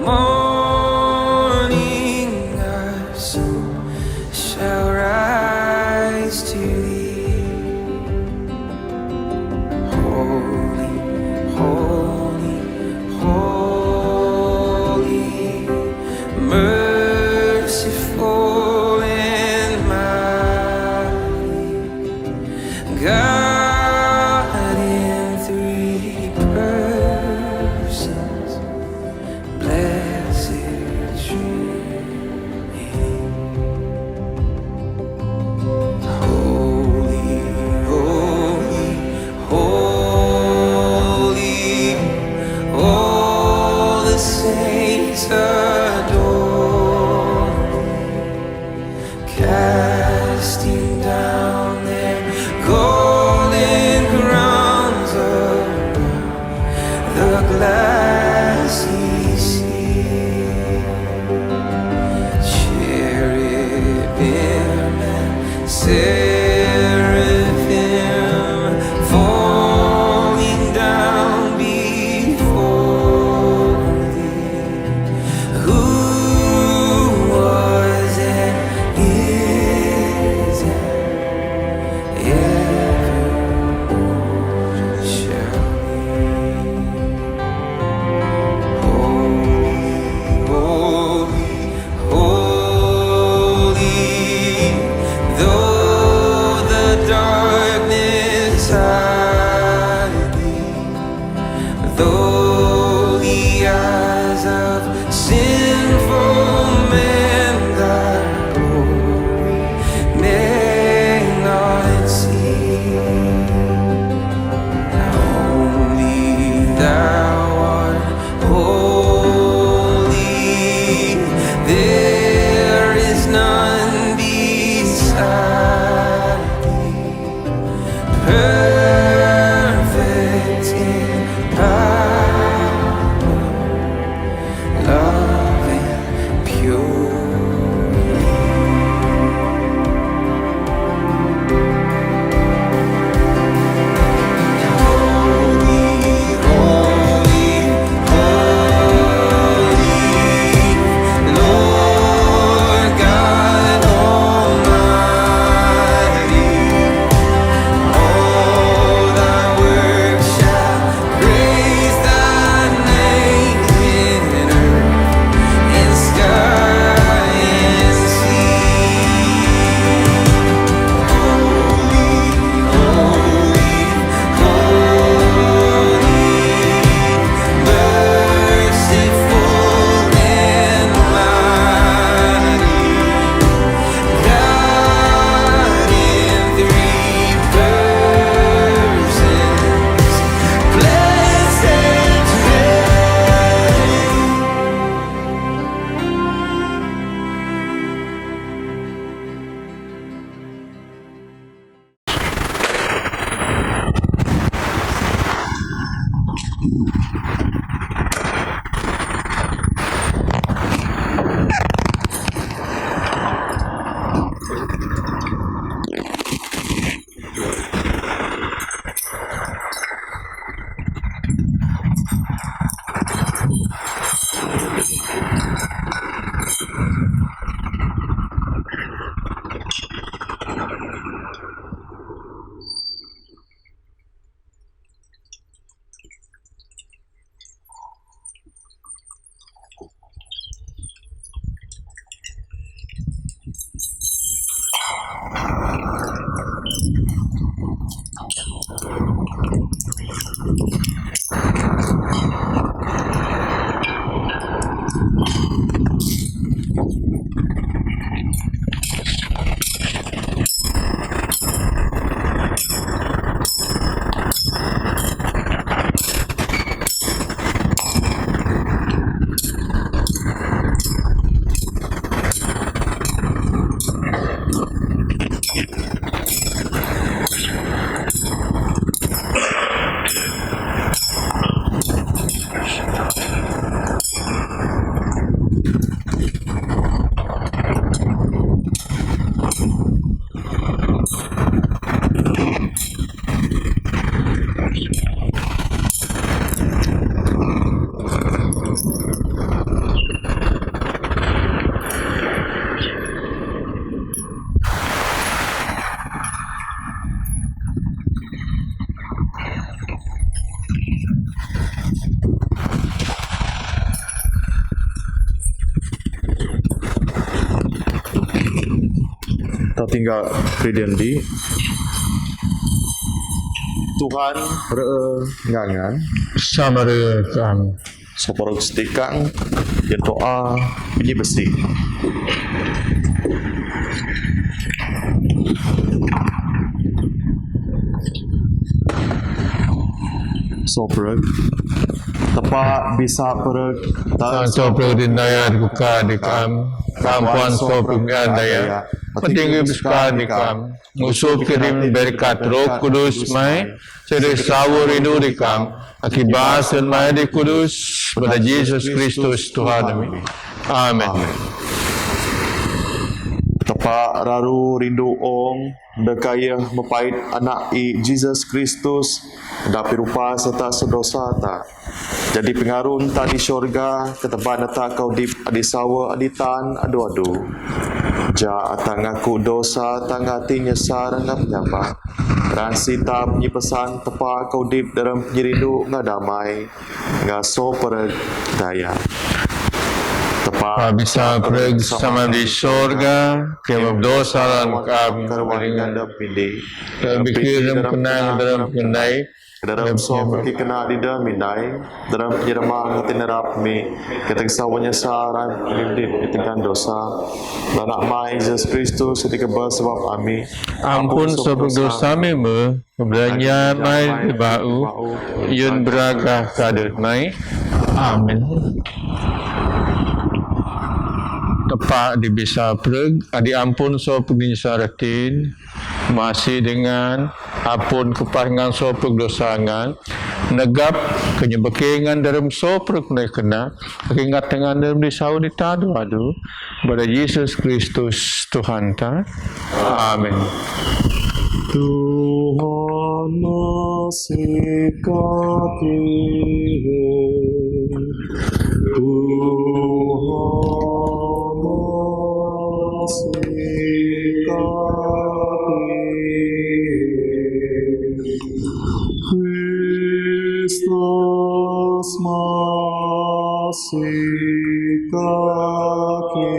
morning our soul shall rise to thee. Holy, holy, holy, merciful and mighty, God in three persons, blessed Trinity. Holy, holy, holy, all the saints adore thee, casting down their golden crowns around the glassy sea. Cherubim and seraphim falling down before thee, who was and is and evermore shall be. Holy, holy, holy, though the darkness hide thee, though the eyes of sinful men thy glory may not see, only thou art holy, there is none beside thee, perfect in power, love and purity. Holy, holy, holy, Lord God Almighty, all thy works shall praise thy name in earth, in sky and sea. Holy, holy, holy, merciful and mighty, God in three persons, blessed Kita tinggal kredian di Tuhan ngangan Samarekan. Soporok setikang ya doa bunyi besi. Soporok tepat bisa perek Tan sopro dinaya buka di kam. Kampuan sopro daya. Pentinggi buka di kam. Musuh kirim berkat Roh Kudus mai. Sedih sawur rindu di kam. Akibat mai di Kudus pada Yesus Kristus Tuhan kami. Amin. Tepat raru rindu ong dekaya mepait anak i Jesus Kristus dapi rupa serta sedosa ta. Jadi pengaruh entah di syurga keteban tak kau di adisawa aditan adu-adu. Ja atang ngaku dosa tangati nyesar ngap nyapa. Ransita punya pesan tepa kau di dalam penyerindu ngadamai ngaso daya. Bisa pergi sama di sorga, kebab dosa dan kami Kerwangan dan pilih dan pikir dan kenang dalam kendai, dalam sopi kena di dalam minai dalam penyerama ngati nerap mi ketika sawanya saran lindit ketika dosa dan nak mai Jesus Kristus ketika bersebab ami ampun sebab dosa memu, kebelanjaan mai bau, yun beragah kadut mai. Amin. Tepat di bisa perg, adi ampun so pergi syaratin, masih dengan ampun keparingan so perg dosangan, negap kenyebekengan dalam so perg kena, ingat dengan dalam disau di tadu adu, pada Yesus Kristus Tuhan ta. Amin. Tuhan masih kaki Tuhan masih kaki Kristus masih kaki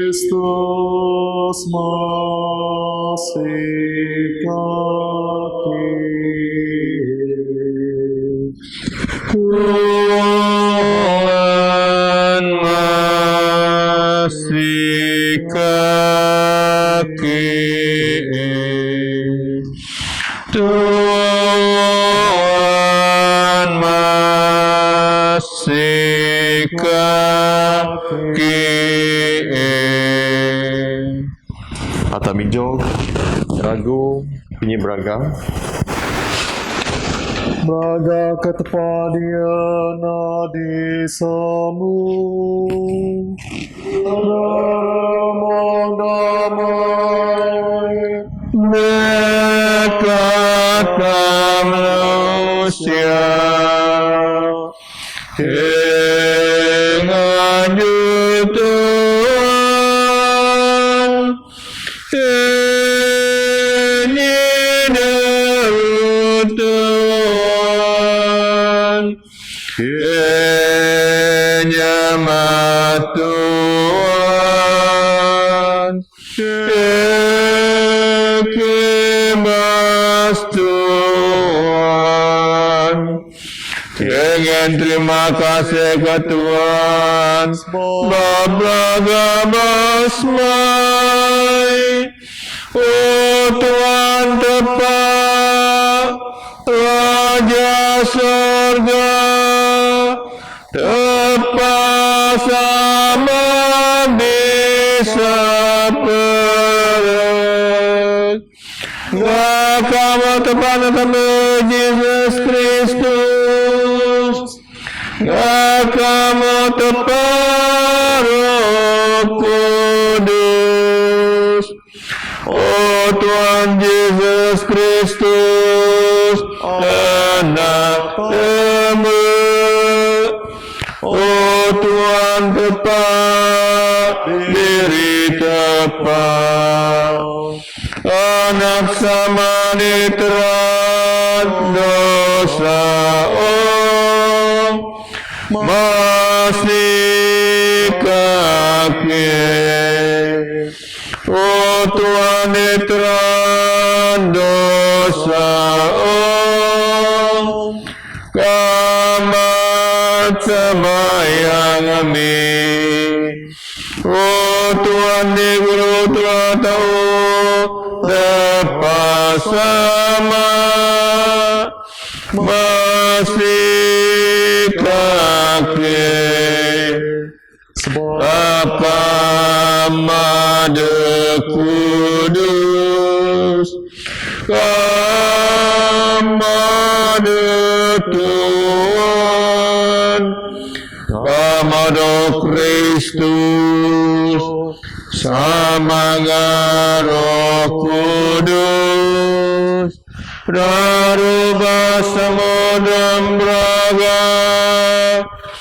Kristus masih kaki Tuhan masih kaki Tuhan masih kaki Atau mijog ragu bunyi beragam Braga ketepadian di samu Ramang damai Berkata manusia dengan Tuhan Penyemat Tuhan Kebas Tuhan Dengan terima kasih ke Tuhan Babraga basmai Oh Tuhan tepat Raja surga tepat sama bisa perut Gak kamu tepat nama Yesus Kristus Gak kamu tepat Roh Kudus Oh Tuhan Yesus Kristus anak tembak Oh Tuhan tepat diri tepat anak sama diterat dosa oh masih panitran dosa kamat sembahyang kami. Oh Tuhan di guru telah tahu tepat sama masih kakek apa mada kudus kamada Tuhan kamada Kristus sama Roh Kudus Raruba samudra braga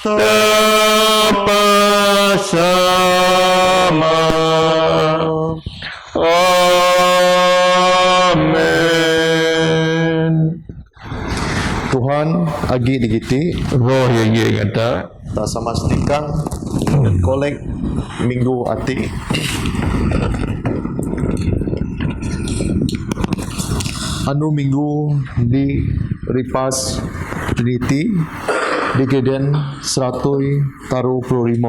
tepat sama. Amen. Tuhan agi digiti Roh yang dia kata tak sama sedikang kolek minggu ati anu minggu di Ripas Trinity di Keden 100 taruh 25.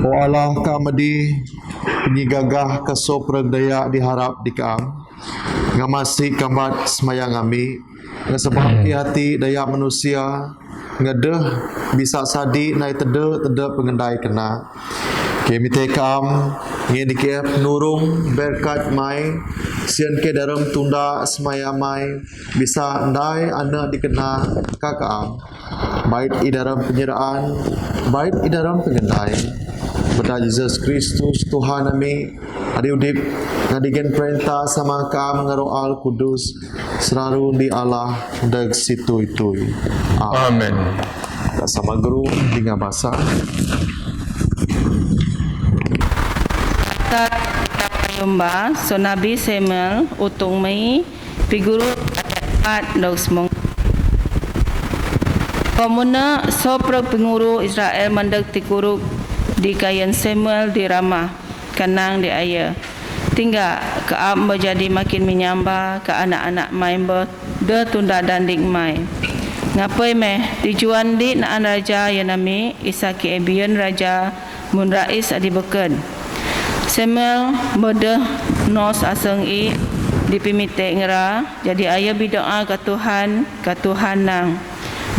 O Allah kamedi penyigagah kesopreg daya diharap dikam ngamasi kamat semayang kami ngesebab hati daya manusia ngedeh bisa sadi nai tede pengendai kena kami tekam ngin dikep nurung berkat mai sian ke dalam tunda semaya mai bisa ndai anda dikena kakam baik i dalam penyeraan baik i dalam pengendai berda Yesus Kristus Tuhan kami adi udip ngadigen perintah sama kam ngaro al kudus selalu di Allah deg situ itu. Amen. Sama guru dengan bahasa Yumba so Nabi Samuel utung mai figuru adat dog semong komuna sopro penguru Israel mandag tikuru di kayan Samuel di Ramah kanang di ayah tinggal ke ab menjadi makin menyamba ke anak-anak main ber de tunda dandik mai ngapai meh dijuan di naan raja yanami Isaki Ebion raja mun rais adi beken Samuel mode nos aseng i dipimite ngera jadi ayah bidoa ke Tuhan nang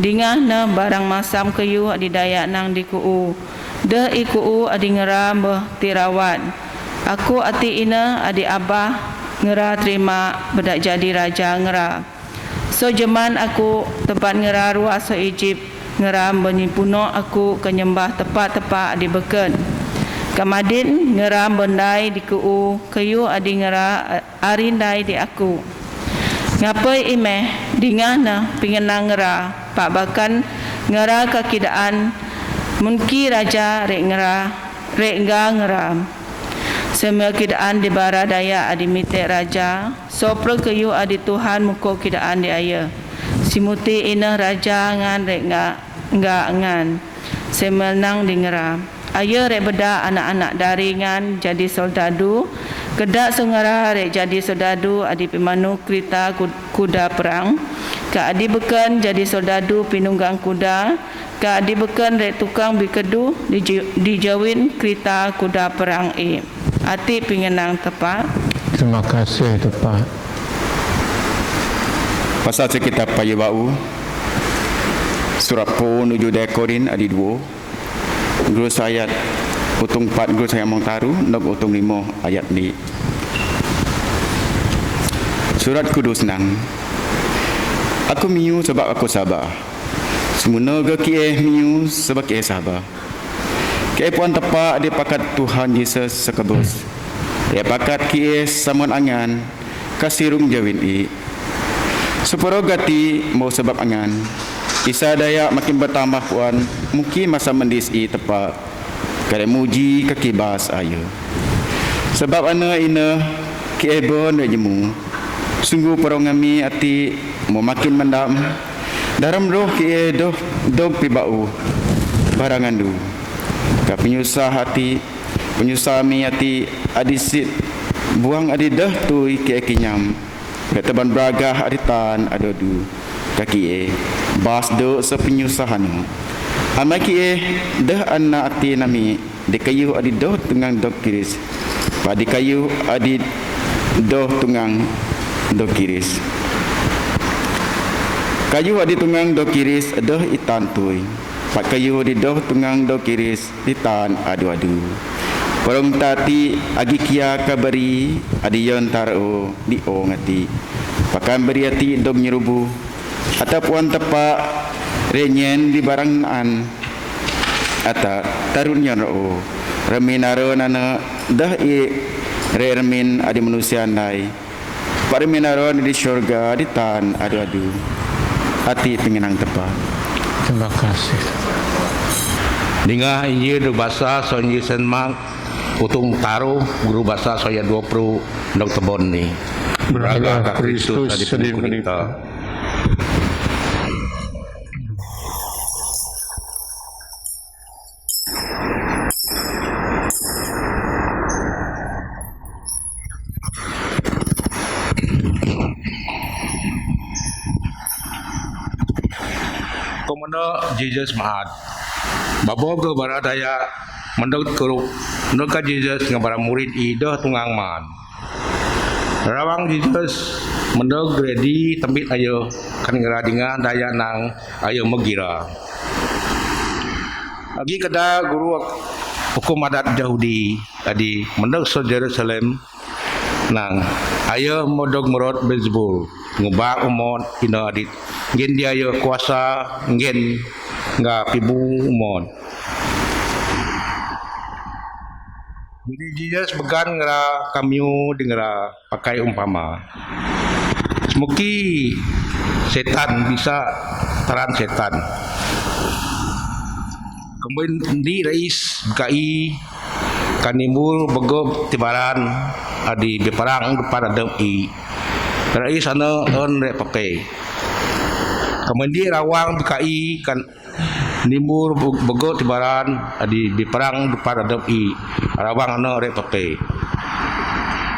dingah na barang masam kayu adi dayak nang di kuu de i kuu adi ngera mbah tirawat aku ati ina adi abah ngera terima bedak jadi raja ngera so jeman aku tempat ngera ruas so Egypt ngera menyipuno aku kenyembah tepat-tepat adi beken Kamadin ngera bendai di kuu kayu adi ngera arindai di aku. Ngapai imeh dingana pingenang ngera pak bahkan ngera kakidaan munki raja rek ngera semua kidaan di bara daya adi mite raja sopro kayu adi Tuhan muko kidaan di ayah simuti ina raja ngan rek ngan semenang di ngera ayah rek beda anak-anak daringan jadi soldadu kedak sengara rek jadi soldadu adi pimanu kereta kuda perang ka adi beken jadi soldadu pinunggang kuda ka adi beken rek tukang bikedu dijawin kereta kuda perang ati pingenang tepat. Terima kasih tepat. Pasal kitab Payubau surat po nuju Dekorin adi 2 guru ayat utung 4 guru saya mengtaru nok utung 5 ayat ni surat kudus nang aku miu sebab aku sabar semuna ge kie miu sebab kie sabar kie puan tepak di pakat Tuhan Yesus sekebus dia pakat kie samun angan kasirung jawin i supaya gati mau sebab angan Isa daya makin bertambah puan mungkin masa mendis i tepat kada muji kekibas ayo sebab ana ina kiebon jemu sungguh perongami ati mau makin mendam dalam roh kie dog pibau barangan du ka penyusah hati penyusami ati adisit buang adi dah tu ke kinyam kataban beragah aditan adodu kaki bas do sepenyusahan amaki dah anna ati nami de kayu adi doh tungang dok kiris padi kayu adi doh tungang dok kiris kayu adi tungang dok kiris doh itan tui pat kayu adi doh tungang dok kiris itan adu-adu Parang tati agi kia kabari adi yon taro di o ngati pakan beri ati dog nyerubu ataupun tepa renyen di barang an ata tarunnya ro reminaro nana dah re remin adi manusia nai pariminaro di syurga di tan adu-adu hati pengenang tepa. Terima kasih. Dengan Injil bahasa Sonji Senmak Utung Taruh guru bahasa saya 20 Dr. Bonni Beragah Kristus sedih menderita. Komando Jesus Mahat Babo ke baradaya mendok keruk nuka Jesus ngabara murid idah tungang man rawang Jesus mendok ready tembit ayo kan ngeradingan daya nang ayo megira lagi kada guru hukum adat Yahudi tadi mendok so Jerusalem nang ayo modok merot Bezebul ngubah umon ina adit ngen dia ayo kuasa ngen nga pibu umon. Jadi Jesus began ngera kamiu dengera pakai umpama. Semuki setan bisa teran setan. Kemudian di rais KI kanimbul begob tibaran adi beparang depan adem i. Rais ana on re pakai. Kemudian rawang KI kan nimbur begot tibaran adi di perang depan adem i rawang ana rek pakai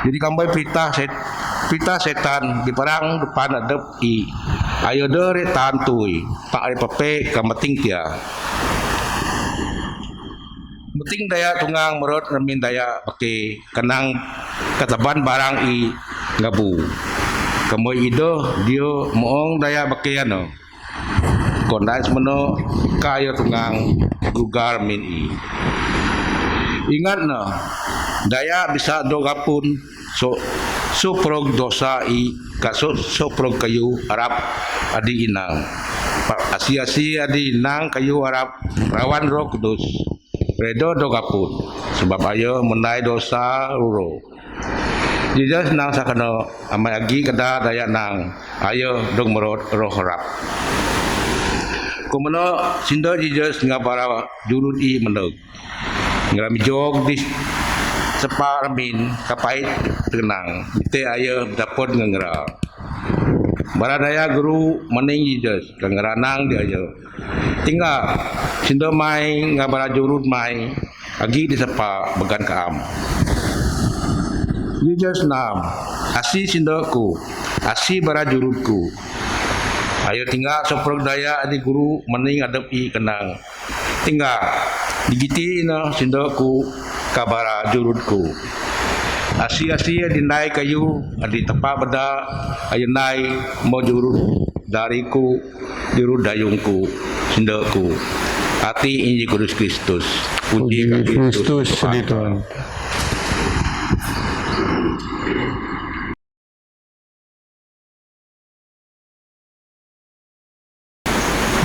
jadi kambai pita setan di perang depan adem i ayo de rek tantui tak rek pakai kamating dia meting daya tungang merot remin daya pakai kenang kataban barang i ngabu kamoi ido dia moong daya pakai ano kondai semeno kaya tungang gugar min i. Ingat na daya bisa dogapun so prog dosa i so prog kayu Arab adi inang asia-asia adi inang kayu Arab rawan Roh Kudus redo dogapun sebab ayo menai dosa ruro Jesus nang sakano amai agi kada daya nang ayo dog merot roh Arab Kumano sindo Jesus ngabara jurut i mendog ngrami jog di separamin kapait tenang te ayo dapat ngera baradaya guru mening Jesus kangeranang dia ayo tinggal sindo mai ngabara jurut mai agi di sepa began kaam Jesus nam asi sindoku asi bara jurutku ayo tinggal soprog daya adi guru mening adep i kenang tinggal digiti na sindoku kabara jurutku asia-asia dinai kayu adi tepa beda ayo nai mo jurut dariku jurut dayungku sindoku ati Injil Kristus puji Kristus sedih Tuhan.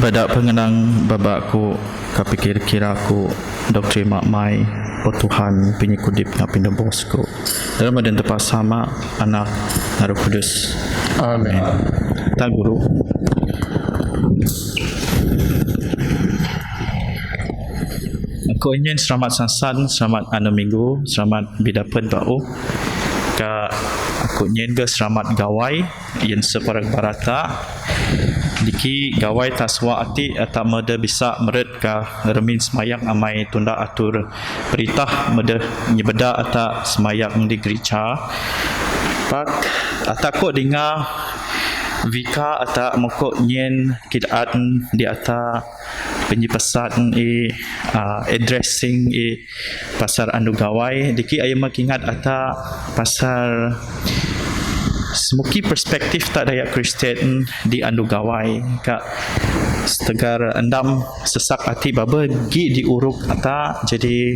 Badak pengenang babakku kapikir kiraku doktrin mak mai oh Tuhan penyikudip ngapin bosku dalam badan tepat sama anak Roh Kudus. Amin. Tak guru. Aku ingin selamat sansan, selamat anu minggu, selamat bidapat bau. Ka aku ingin ke selamat gawai yang separang barata Diki gawai tak suak ati tak meda bisa meret ka remin semayang amai tunda atur perintah meda nyebeda ata semayang di gereja. Pak ata ko dengar Vika ata mokok nyen kidaan di ata penyipasan addressing pasar andu gawai diki ayam makingat ata pasar semuki perspektif tak daya Kristen di andu gawai kak setegar endam sesak hati baba gi diuruk ata jadi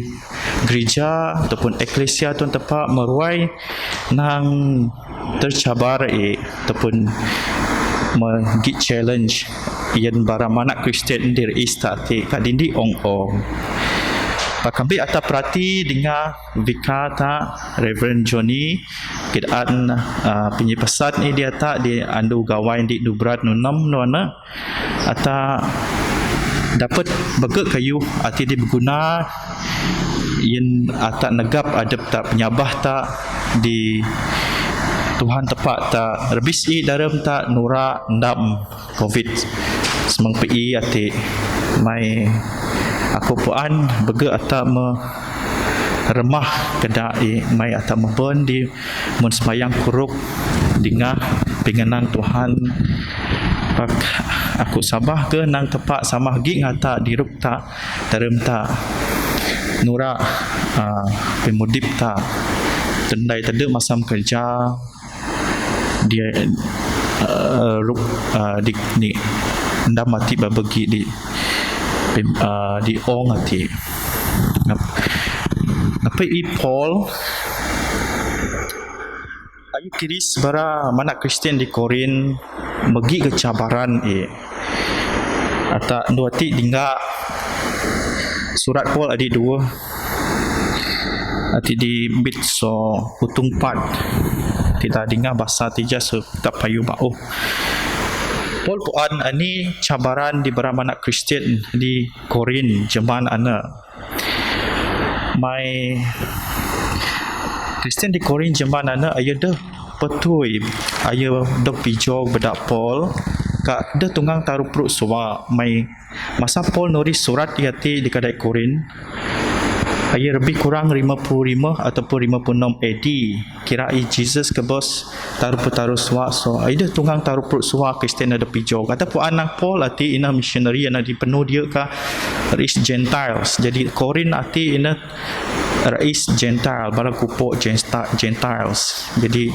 gereja ataupun eklesia tuan tepak meruai nang tercabar ataupun megi challenge yang barang mana Kristen dir istati kat dindi ong-ong. Pakambi ata perhati dengan Vika tak Reverend Johnny kidaan penyipasan dia tak di andu gawai di Dubrat nunam nuana ata dapat begak kayu ati dia berguna yang ata negap adab tak penyabah tak di Tuhan tepat tak rebisi dalam tak nura ndam COVID semang pi ati mai aku puan bega ata remah kedai mai ata membon di mun semayang kuruk dengan pengenang Tuhan pak aku sabah ke nang tepak samah gi ngata diruk tak dalam tak nura pemudip tak tendai tede masam kerja dia di ndam mati babagi di ong ati apa Paul ayu kiris bara mana Kristen di Korin megi kecabaran ata dua ti dingga surat Paul adi dua ati di bit so utung pat kita dengar bahasa tija so tak payu bau Paul puan ani cabaran di beramana Kristen di Korin zaman ana mai Kristen di Korin zaman ana aya dah petui aya dok pijo bedak Paul ka dah tunggang taruh perut suwa mai masa Paul nulis surat iati di kedai Korin aya lebih kurang 55 ataupun 56 AD kira Jesus ke bos taruh suak so ida tunggang taruh perut suak Kristen ada pijo kata pu anak Paul ati ina missionary ana dipenuh dia ka rais Gentiles jadi Korin ati ina rais Gentile bara kupo Gentiles jadi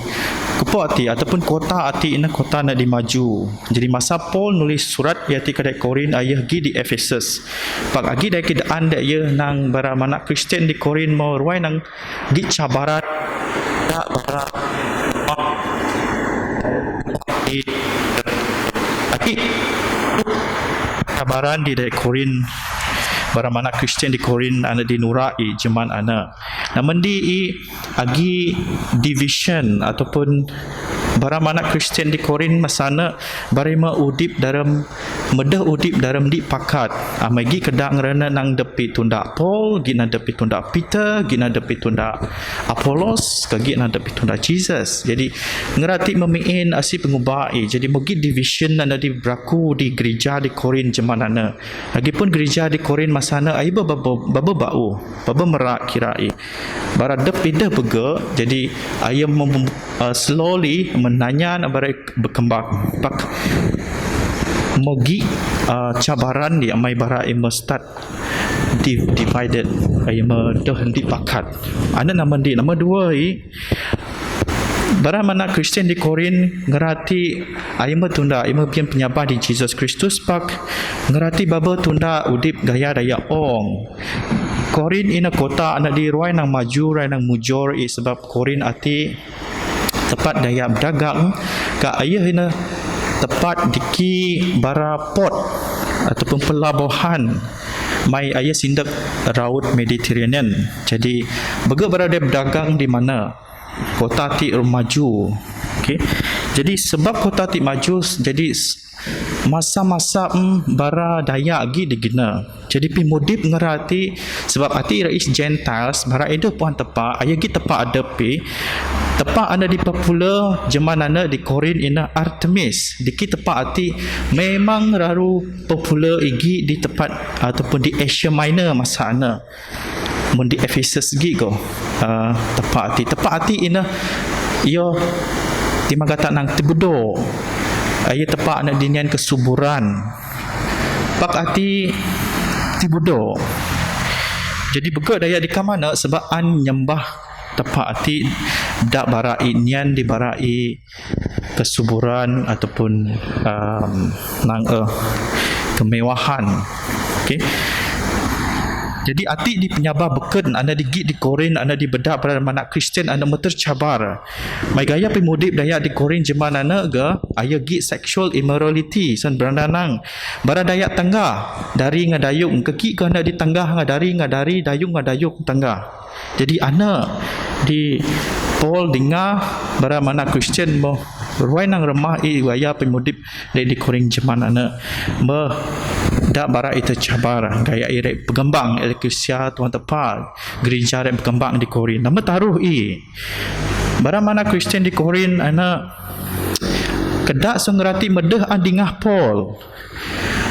kupo ati ataupun kota ati ina kota nak dimaju jadi masa Paul nulis surat iati kedai Korin ayah gi di Ephesus pak agi dai kidaan dak ye nang bara mana Kristen di Korin mau ruai nang di cabarat tak bara aki cabaran di Korin bara mana Kristen di Korin ana di nurai zaman ana namun di agi division ataupun bara mana Kristen di Korin masana barima udip dalam medah udip dalam di pakat amagi kedang rena nang depi tunda Paul gina depi tunda Peter gina depi tunda Apollos kagi nang depi tunda Jesus jadi ngerati memiin asi pengubai jadi megi division anda di berlaku di gereja di Korin zaman ana lagipun gereja di Korin masana ai baba bau baba merak kirai bara depi dah bega jadi ayam slowly menanya barai berkembang pak mogi cabaran di amai bara start divided ayam dah henti pakat ada nama dua bara mana Kristen di Korin ngerati ayam tunda ayam pian penyabah di Jesus Kristus pak ngerati baba tunda udip gaya daya ong Korin ina kota anak di ruai nang maju ruai nang mujur sebab Korin ati tepat daya berdagang ka ayah ina tepat diki bara port ataupun pelabuhan mai ayah sindak raut Mediterranean jadi bega berada berdagang di mana kota ti maju okey jadi sebab kota ti maju jadi masa-masa bara daya lagi digina jadi pimudip ngerati sebab ati rais Gentiles bara itu puan tepa ayah gi tepa ada pi Tepat anda di popular zaman anda di Korin ina Artemis. Diki tepat arti memang raru popular igi di tempat ataupun di Asia Minor masa anda. Mun di Ephesus gi ko. Tepat arti ina ia timang kata nang tibudo. Ia tepat nak dinian kesuburan. Pak arti tibudo. Jadi bega daya di kamana sebab an nyembah tepat arti dak barai nian di barai kesuburan ataupun nang kemewahan. Okey. Jadi arti di penyabah beken anda digit di Korin anda di bedak pada mana Kristian anda tercabar. Mai gaya pemudip daya di Korin zaman anda ga aya git sexual immorality san berandanang. Bara daya tangga dari ngadayung keki ke anda di tangga ngadari dayung tangga. Jadi anda di Paul dengar bara mana Kristian mo ruai nang remah gaya pemudip di Korin zaman anda dak bara itu cabar gaya irek pegembang Eklesia tuan tepat gereja yang berkembang di Korin nama taruh bara mana Kristian di Korin ana kedak sengerati medeh andingah Paul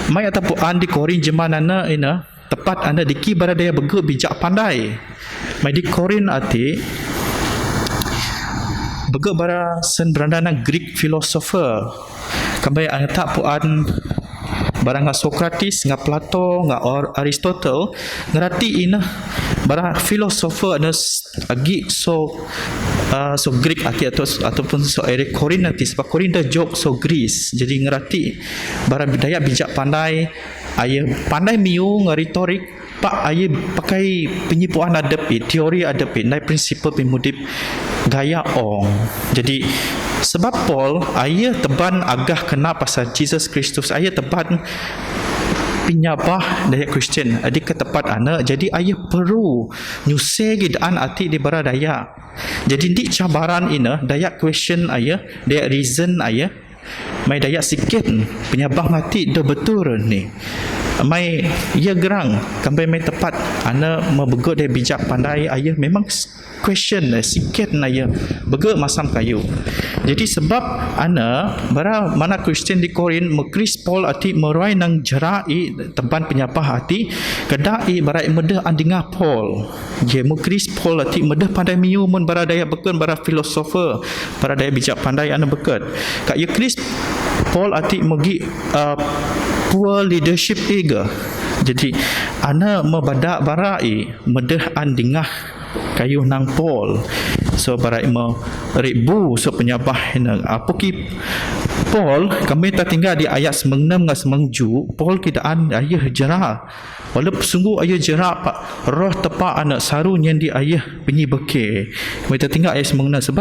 mai ataupun an di Korin zaman ana ina tepat anda diki bara daya bege bijak pandai mai di Korin arti bege bara sen berandanan Greek philosopher kambai anda tak puan barang ngah Sokrates, ngah Plato, ngah Aristotle, ngerati ina barang filosofer ada agi so Greek ataupun so Eric Korin nanti sebab Korin dah jok so Greece. Jadi ngerati barang budaya bijak pandai, ayah pandai miu ngeritorik pak ayah pakai penyipuan adepi, teori adepi, nai prinsipal pemudip gaya ong. Jadi sebab Paul ayah teban agah kena pasal Jesus Kristus, ayah teban penyabah daya Kristian adik ke tempat anak. Jadi ayah perlu nyusai gidaan arti di bara daya. Jadi di cabaran ini daya question ayah, daya reason ayah, mai daya sikit penyabah mati dah betul ni. Mai ia gerang sampai mai tepat ana membego dia bijak pandai ayah memang question sikit ayah bege masam kayu. Jadi sebab ana bara mana Kristian di Korin mekris Paul ati meruai nang jerai teban penyapah ati kedai bara medah andinga Paul. Ye mekris Paul ati medah pandai miu mun bara daya beken bara filosofer bara daya bijak pandai ana beket. Kak ye kris Paul ati megi poor leadership ega. Jadi ana mebadak barai medah andingah kayu nang Paul. So barai me ribu so penyabah nang apa ki Paul kami tak tinggal di ayat 96 dengan 97 Paul kidaan ayah jerah. Walaupun sungguh ayah jerah pak roh tepak anak saru yang di ayah penyi beke. Kami tak tinggal ayat 96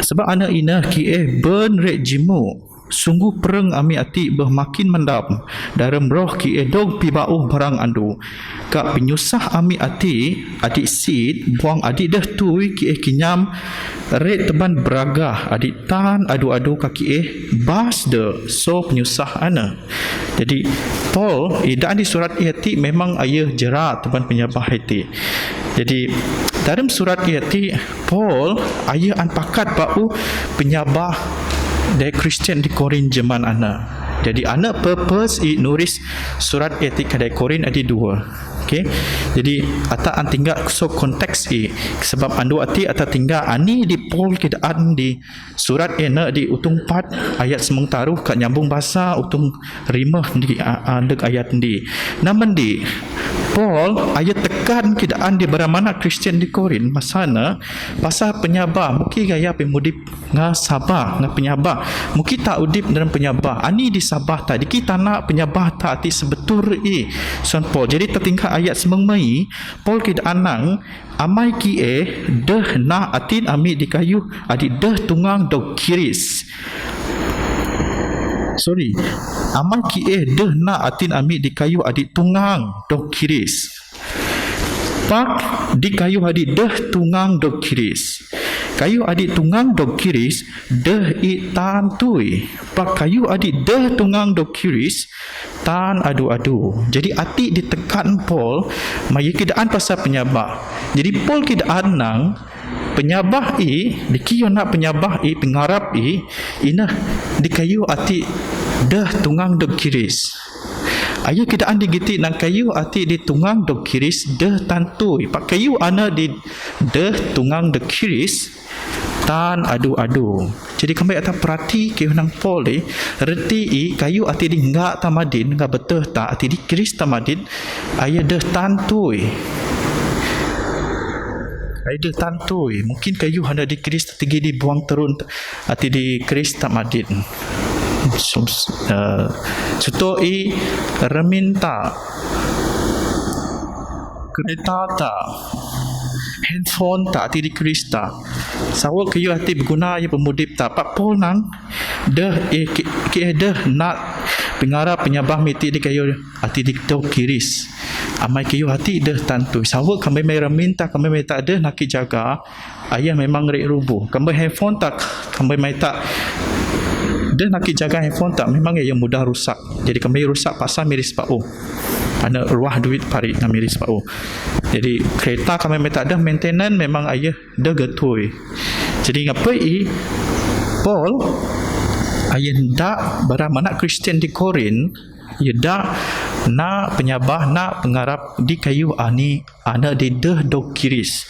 sebab anak ina ki burn red jimu. Sungguh perang ami ati bermakin mendap dalam roh ki edog pibau barang andu kak penyusah ami ati adik sid buang adik dah tui ki kinyam red teban beragah adik tan adu-adu kaki bas de so penyusah ana. Jadi Paul dan di surat ati memang ayah jerat teban penyabah ati. Jadi dalam surat ati Paul ayah anpakat bau penyabah dari Kristian di Korin zaman ana. Jadi ana purpose nulis surat etik dari Korin ada dua. Okey. Jadi ata an tinggal so konteks sebab andu ati ata tinggal ani di Paul kidaan di surat ena di utung 4 ayat semeng taruh kat nyambung bahasa utung 5 di andek ayat di. Namun di Paul ayat tekan kidaan di beramana Kristian di Korin masana pasal penyabah mungkin gaya pemudip nga sabah nga penyabah mungkin tak udip dalam penyabah ani di sabah tadi kita nak penyabah tak ati sebetul son Paul. Jadi tertingkat ayat semengmai Paul kidaan nang amai ki deh na atin ami di kayu adi deh tungang dog kiris. Sorry, amal ki deh na atin ami di kayu adik tungang dok kiris. Pak di kayu adik deh tungang dok kiris. Kayu adik tungang dok kiris deh tan tui. Pak kayu adik deh tungang dok kiris tan adu-adu. Jadi ati ditekan Paul mai kidaan pasal penyabak. Jadi Paul kidaan nang penyabah di kiyo nak penyabah pengarap ina di kayu ati dah tungang dok kiris. Ayo kita andi giti nang kayu ati di tungang dok kiris dah tantui. Pak kayu ana di dah tungang dok kiris tan adu-adu. Jadi kami atas perhati kayu nang pole reti kayu ati di enggak tamadin enggak betul tak ati di kiris tamadin ayah dah tantui. Ayah dah tantui. Mungkin kayu hanya di kiris tinggi dibuang turun ati di kiris tamadin. Sutoi reminta kereta tak handphone tak di krista sawak kayu hati berguna ya pemudip tak pak pol nang dah dah nak pengarap penyabah miti di kayu hati di kiris amai kayu hati dah tantu sawak kami mai reminta kami mai tak ada nak jaga ayah memang rek rubuh kami handphone tak kami mai tak dia nak jaga handphone tak memang yang mudah rusak. Jadi kami rusak pasal miris pau. Ada ruah duit parit dengan miris pau. Jadi kereta kami tak ada maintenance memang ayah dah getui. Jadi ngapai Paul ayah dak barang mana Kristian di Korin ia dak nak penyabah nak pengarap di kayu ani ana di dah dok kiris.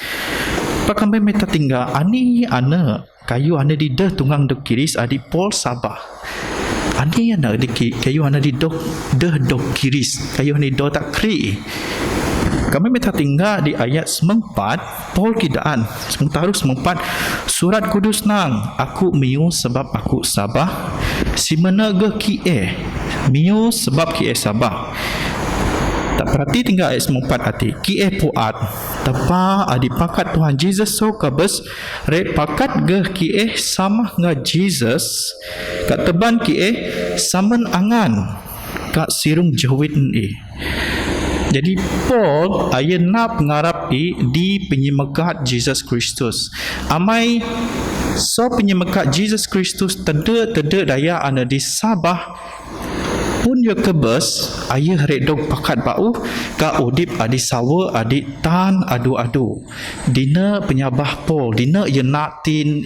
Pak kami minta tinggal ani ana kayu ana di dah tunggang dok kiris adi Paul Sabah. Ani ana di kayu ana di dok dah dok kiris kayu ni do tak kri. Kami minta tinggal di ayat 94 Paul kidaan sementara 94 surat kudus nang aku miu sebab aku Sabah si mana ge kie miu sebab kie Sabah. Tak perhati tinggal ayat 94 hati kie puat tepa adi pakat Tuhan Jesus so kabes re pakat ge kie sama nga Jesus kat teban kie saman angan kat sirung jawit ni. Jadi Paul ayat nak pengarap di penyemekat Jesus Kristus. Amai so penyemekat Jesus Kristus teda daya ana di Sabah pun yo kebes ayah redok pakat bau ka udip adi sawa adi tan adu-adu. Dina penyabah Paul dina ye natin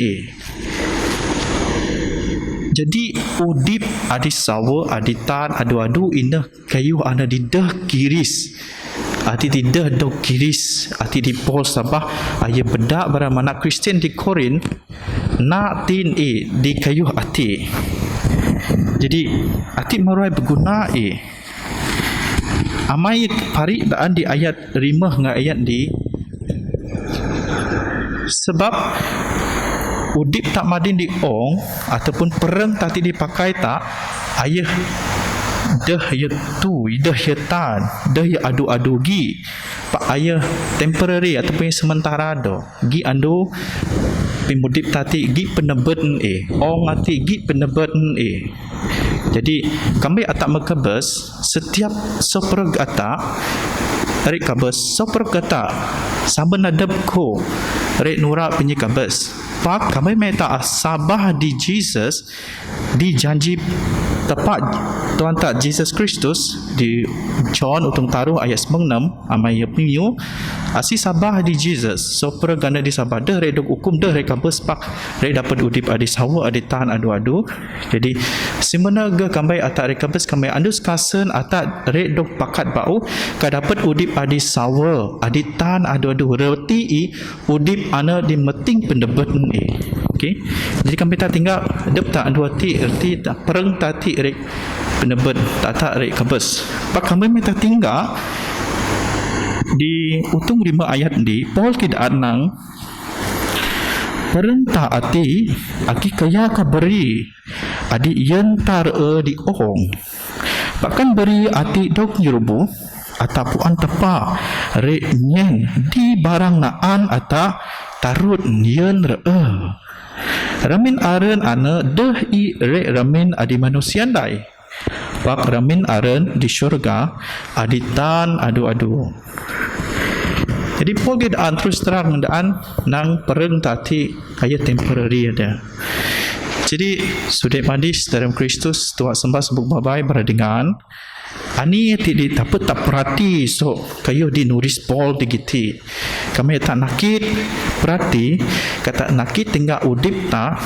Jadi udip adi sawa adi tan adu-adu ina kayu ana di dah kiris ati di dah dok kiris ati di Paul Sabah ayah bedak barang mana Kristian di Korin nak tin di kayu ati. Jadi ati marai berguna amai pari daan di ayat 5 dengan ayat di sebab udip tak madin di ong ataupun perang tadi dipakai tak ayah dah ya tu dah ya tan dah ya adu-adu gi pak ayah temporary ataupun sementara do gi ando pimudip tati gi penebet ong ati gi penebet jadi kami atak makabes setiap soprog atak rek kabes soprog atak saben adab ko rek nura penyi kabes pak kami minta Sabah di Jesus di janji tepat Tuhan tak Jesus Kristus di John utung taruh ayat 96 amai piu asi Sabah di Jesus so pergana di Sabah dah redok hukum dah rek kabes pak rek dapat udip adi sawa adi tahan adu-adu. Jadi simana ge kambai atak rek kabes kambai andus kasen atak rek dok pakat bau ka dapat udip adi sawa adi tahan adu-adu reti udip ana di meting pendebet okey. Jadi kami tak tinggal dep tak dua ti erti tak pereng tati rek penebet tak rek kabes pak kami minta tinggal di utung 5 ayat di Paul tidak nang perintah ati aki kaya ka beri adi yentar di ong bahkan beri ati dok nyurubu ataupun tepa re nyen di barang naan ata tarut yen re ramin aren ana deh i re ramin adi manusia dai pak ramin aren di syurga adi tan adu-adu. Jadi Paul daan terus terang daan nang pereng tati ayat temporary ada. Jadi sudah madis dalam Kristus tuak sembah sebut babai beradengan Ani tidak tak perhati so kayu di nuris Paul digiti. Kami tak nakit perhati kata nakit tinggal udip tak.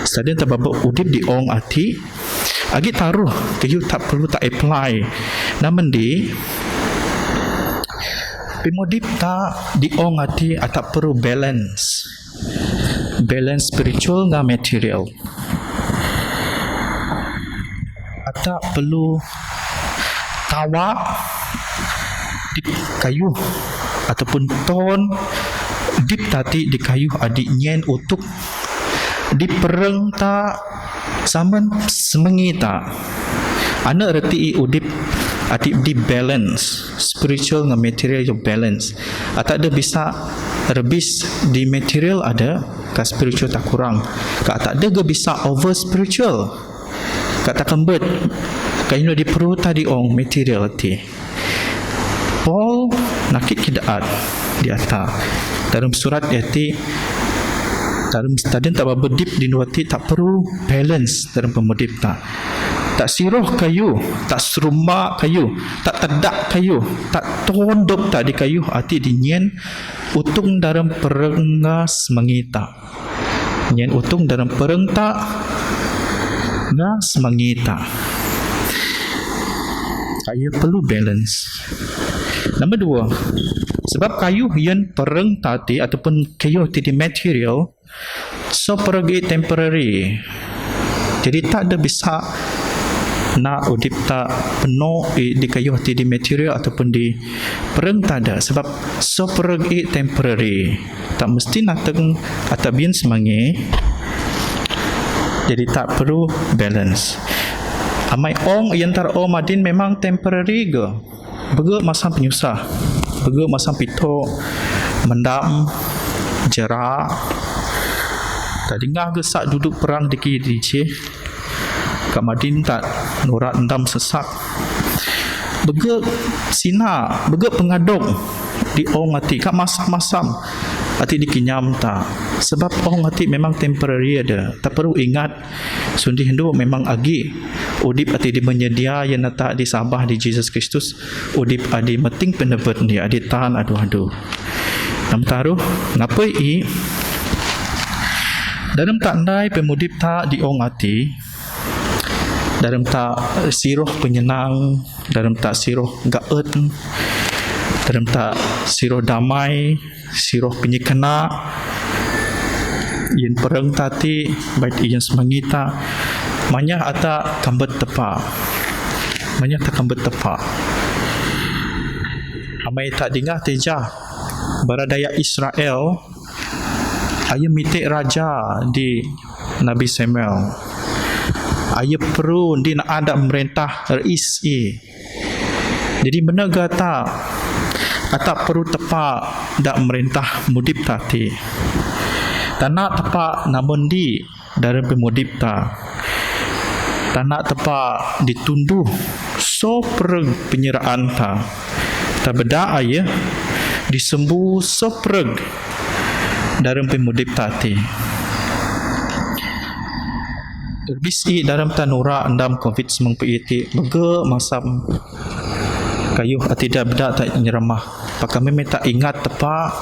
Sedang tak babak udip di ong ati. Agi taruh kayu tak perlu tak apply. Namun di pimudip tak di ong ati tak perlu balance spiritual dengan material. Tak perlu tawa di kayu ataupun ton dip tadi di kayu adik nyen utuk di pereng tak saman semengi tak anak reti udip adik di balance spiritual dengan material yang balance tak ada bisa rebis di material ada ke spiritual tak kurang tak ada ke bisa over spiritual kata kembet kayu di perut tadi ong material ti Paul nakit kidaat di atas dalam surat yati dalam stadium tak berdip di nuati tak perlu balance dalam pemudip tak siroh kayu tak serumba kayu tak tedak kayu tak tondok tak di kayu hati dinyen utung dalam perenggas mengita nyen utung dalam perengta ngas mengita kayu perlu balance. Nombor dua, sebab kayu yang pereng tadi ataupun kayu tadi material so pergi temporary jadi tak ada bisa nak udip tak penuh di kayu tadi material ataupun di pereng tak ada sebab so pergi temporary tak mesti nak teng atau bian semangi jadi tak perlu balance. Amai ong yang tar ong madin memang temporary ke. Bega masa penyusah. Bega masa pito mendam jerak. Tadi ngah gesak duduk perang di kiri je. Kak madin tak nurat endam sesak. Bega sina, bega pengaduk di ong hati kak masam-masam. Hati dikinyam tak sebab orang hati memang temporary ada tak perlu ingat sundi hendu memang agi udip hati di menyedia yang tak di sabah di Jesus Kristus udip adi meting pendapat dia adi tahan aduh nam taruh ngapa i dalam tak ndai pemudip tak di ong hati dalam tak siroh penyenang dalam tak siroh gaet dalam tak siroh damai siroh penyekena yang perang tati baik yang semangita banyak ada kambat tepa banyak tak kambat tepa amai tak dengar teja baradaya Israel ayah mitik raja di Nabi Samuel ayah perlu di nak ada merintah rais jadi benar kata tak perlu tepat dak merintah mudip tati tanah tepat namun di dalam pemudip tanah tepat ditunduh so pereg penyeraan tak beda ayah disembuh so pereg dalam pemudip tati terbisi dalam tanura endam COVID-19 bega masam kayu tidak beda tak nyeremah pakai memang tak ingat tepat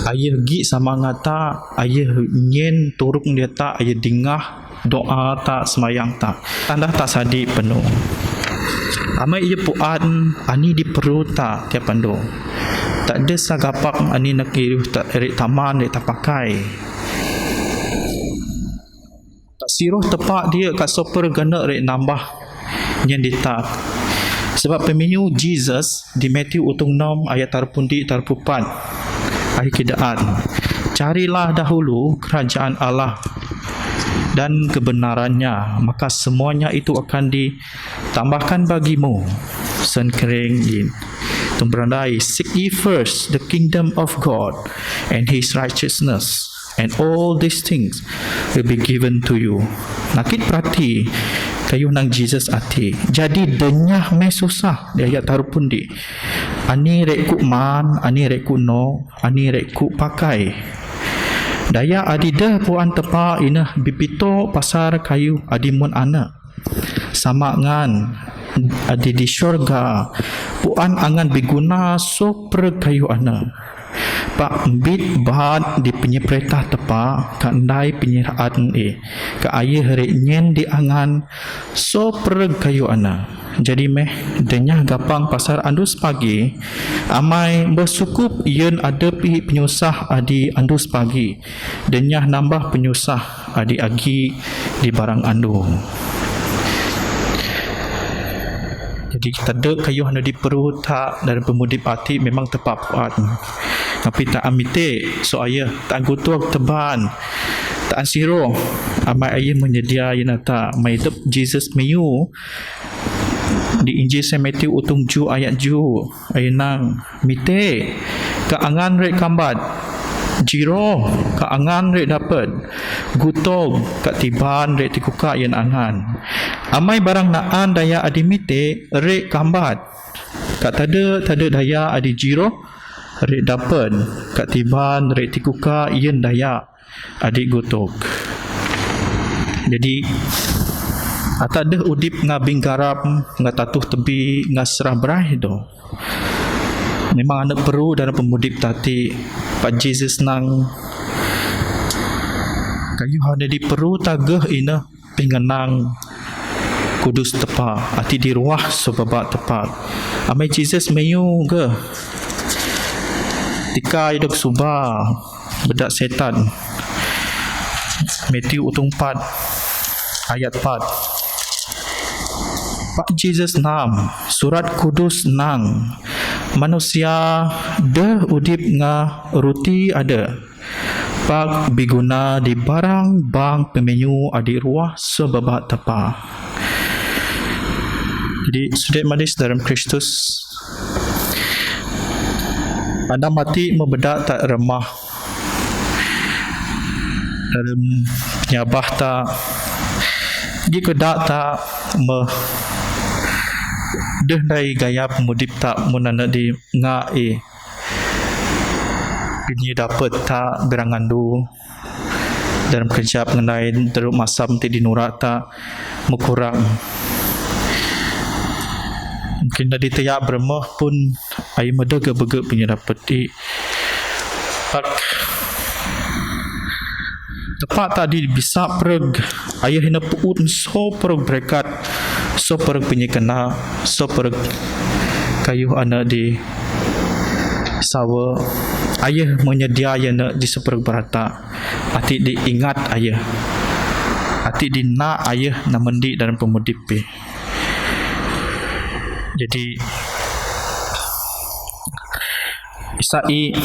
ayah gi sama ngata ayah nyen turuk dia tak ayah dingah doa tak semayang tak tanda tak sadi penuh amai ia puan ani di perut tak tiap pandu tak ada sagapak ani nak kiri tak erik taman dia tak pakai tak siroh tepat dia kat super gana rek nambah nyen ditak sebab pemilu Jesus di Matthew utung 6 ayat tarpundi tarpupan ayat kidaan carilah dahulu kerajaan Allah dan kebenarannya maka semuanya itu akan ditambahkan bagimu senkering in tumbrandai seek ye first the kingdom of God and his righteousness and all these things will be given to you nakit perhati kayu nang Jesus ati jadi denyah me susah dia ayat tarupun di ani rekku man ani rekku no ani rekku pakai daya adida puan tepa inah bipito pasar kayu adimun anak sama ngan adi di syurga puan angan biguna so perkayu ana pak bit bat di penyeperintah tepa kandai penyerahan ka ayah hari nyen di angan so perkayu ana. Jadi denyah gapang pasar andus pagi amai bersukup yen ada pi penyusah adi andus pagi denyah nambah penyusah adi agi di barang andu. Jadi kita dek kayu hana diperu tak dari pemudip hati memang tepat puan. Tapi tak amite so ayah tak gutuk teban tak ansiro amai ayah menyedia yenata mai tep Jesus meyu di Injil Saint Matthew utung ju ayat ju ayat mite ka angan rek kambat jiro ka angan rek dapat gutog ka tiban rek tikuka yen angan amai barang naan daya adi mite rek kambat ka tada daya adi jiro rek dapat ka tiban rek tikuka yen daya adi gutog. Jadi ata deh udip ngabing garap ngatatuh tebi ngasrah berai do. Memang anak perlu dalam pemudip tati Pak Jesus nang kayu ada di perlu tagah ina pengenang kudus tepa ati di ruah sebab tepat. Amai Jesus mayu ke tika hidup subah bedak setan. Matthew utung 4 ayat 4. Pak Jesus nam surat kudus nang manusia deh udip nga ruti ada pak biguna di barang bang pemenyu adi ruah sebab tepa. Jadi sudah manis dalam Kristus anda mati membedak tak remah dalam penyabah tak jika tak deh dari gaya pemudip tak munana di ngai ini dapat tak berangandu dalam kerja mengenai teruk masam ti dinurak tak mukurang mungkin dari tiap bermah pun ai medega bege punya dapat di pak tepat tadi bisa pereg ayah hina puun so pereg berkat so pereg penyekena so pereg kayu anak di sawa ayah menyedia yana di sepereg berata hati diingat ayah hati dina ayah namendi dalam pemudip jadi isai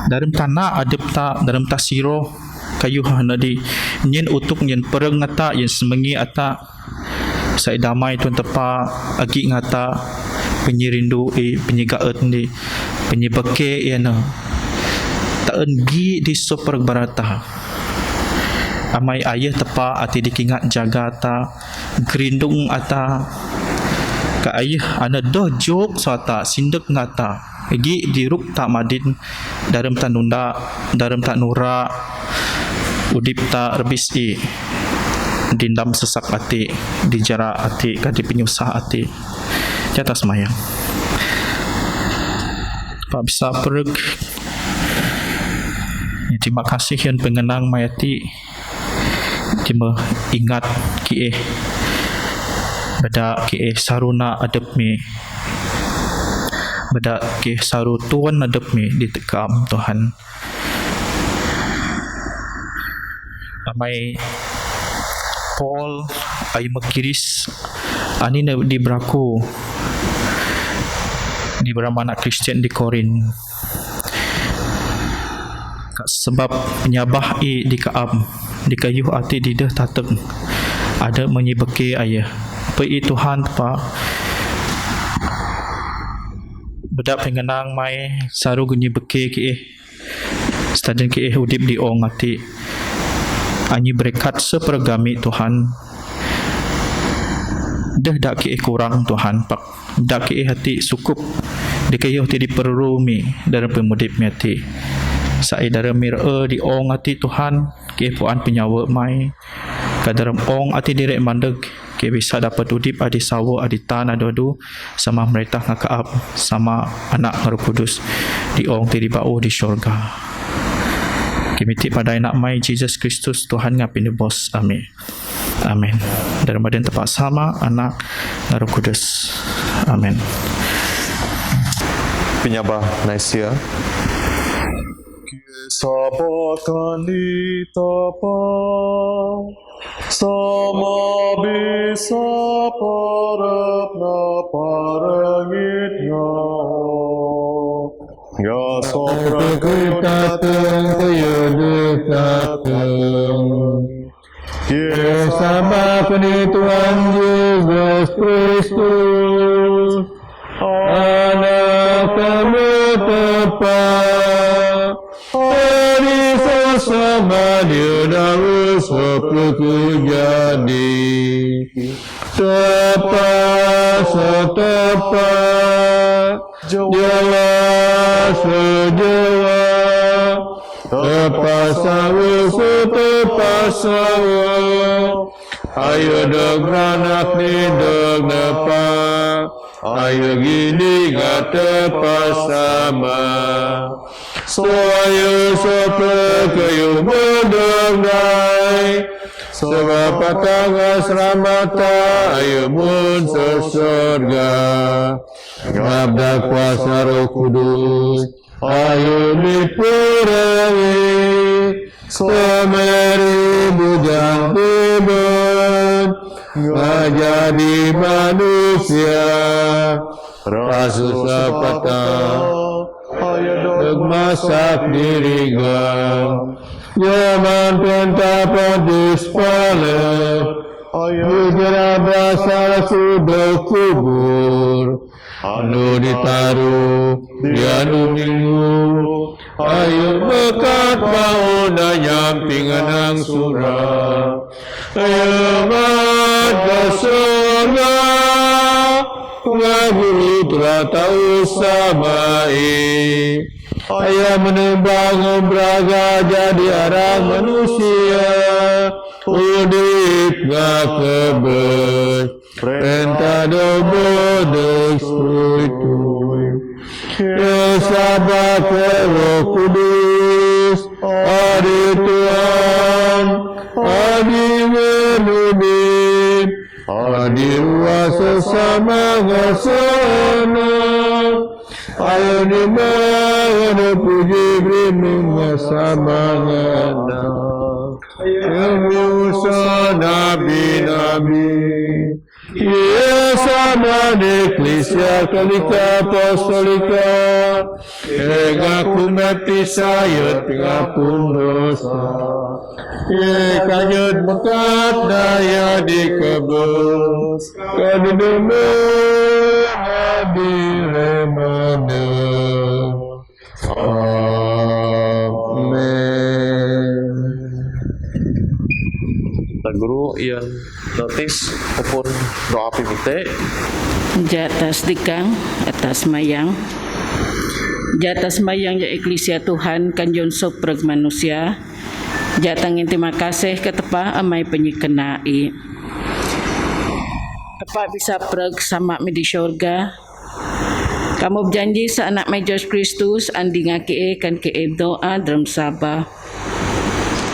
dalam tanah adep tak dalam tasiro kayu hana di nyen utuk nyen pereng ngata yen semengi ata sai damai tuan tepa agi ngata penyirindu penyigaet ni penyibake yana taen gi di super barata amai ayah tepa ati dikingat jaga ta gerindung ata ka ayah ana doh jok sata sindek ngata gi diruk tak madin dalam tak nunda dalam tak nura udip tak rebis dindam sesak hati dijara hati kadi penyusah hati jata semayang Pak bisa pereg terima kasih yang pengenang mayati cuma ingat kie beda kie saruna adep mi beda ke saru tuan adep mi ditekam Tuhan amai Paul ay makiris ani na di braku di beramana Kristian di Korin sebab penyabah di kaam di kayu ati di dah tateng ada menyibake ayah apa Tuhan pa bedak pengenang mai saru gunyi beke ke stadion ke udip di ong ati anyi berkat sepergami Tuhan dah dak ke kurang Tuhan pak dak ke hati sukup di kayu hati diperrumi dalam pemudip mati sai dalam mira di ong ati Tuhan ke puan penyawa mai ka dalam ong ati direk mandeg ke bisa dapat udip adi sawo adi tan adu sama mereka ngakaap sama anak Roh Kudus di ong ti di bau di syurga. Kimiti pada anak mai Jesus Kristus Tuhan ngapin bos. Amin. Amin. Darmadan tepat sama anak Roh Kudus. Amin. Penyabah Naisia. Sabakan ditapa sama bisa parapna parangitnya ya sopra kuyudateng Ya sama Tuhan Yesus Kristus anak kami tepat hari sesama dia dalam seperti jadi tepat setepat jelas sejelas tepat sawa setepat sawa ayo deg beranak ni deg nepak ayo gini gak tepat sama Soayo sope kayu berdendai sebab patang asramata ayo mun sesurga ngabda kuasa Roh Kudus ayo diperangi semeri bujang beban ngajadi manusia rasul sepatah masak diri gam Yaman pentah padus palet Bujara basah sudah kubur Anu ditaruh Dianu minggu Ayo bekat mau nyamping anang surah Ayo mat ke surga Ngabulu telah tahu samai Ayah menembang braga jadi arah manusia Udip gak kebes Perintah dobodek suitui Ya sabar ke Roh Kudus Adi Tuhan Adi menunib Adi ruas sesama ngasana Ayo ni mana puji berimu sama ngana Musa nabi-nabi Ia sama eklesia kalika apostolika Ngaku mati sayut ngapun dosa Ia kanyut mekat daya dikebus Kadideme nabi remana Amen. Dan guru yang notis maupun doa pimite Jatas dikang atas mayang Jatas mayang ya eklesia Tuhan kanjon sopreg manusia Jatangin terima kasih ke tepa amai penyikenai Tepa bisa preg sama di syurga Kamu berjanji seanak Yesus Kristus andi ngake kan ke doa dalam sabah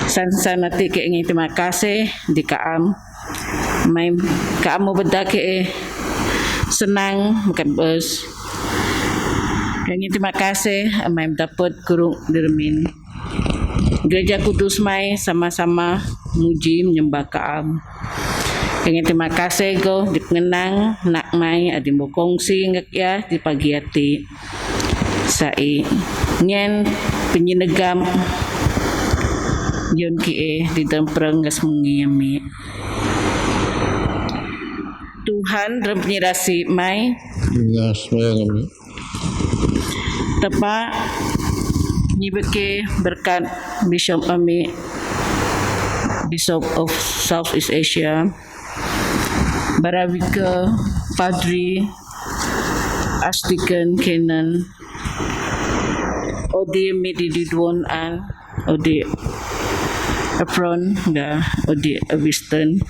Sansanati ke ingin terima kasih di kaam Mai kamu berdake senang bukan bos Ingin terima kasih mai dapat guru dermin Gereja Kudus mai sama-sama muji menyembah kaam Ingin terima kasih go di pengenang nak mai adi mo kongsi ngak ya di pagi hati sai nyen penyinegam yon kie di tempreng gas mengiami Tuhan dalam penyirasi mai Yes, mayang tepa nyibeke berkat Bishop Ami Bishop of Southeast Asia Barawika Padri Astikan Kenan Odi Medididwon an Odi Efron da Odi Aviston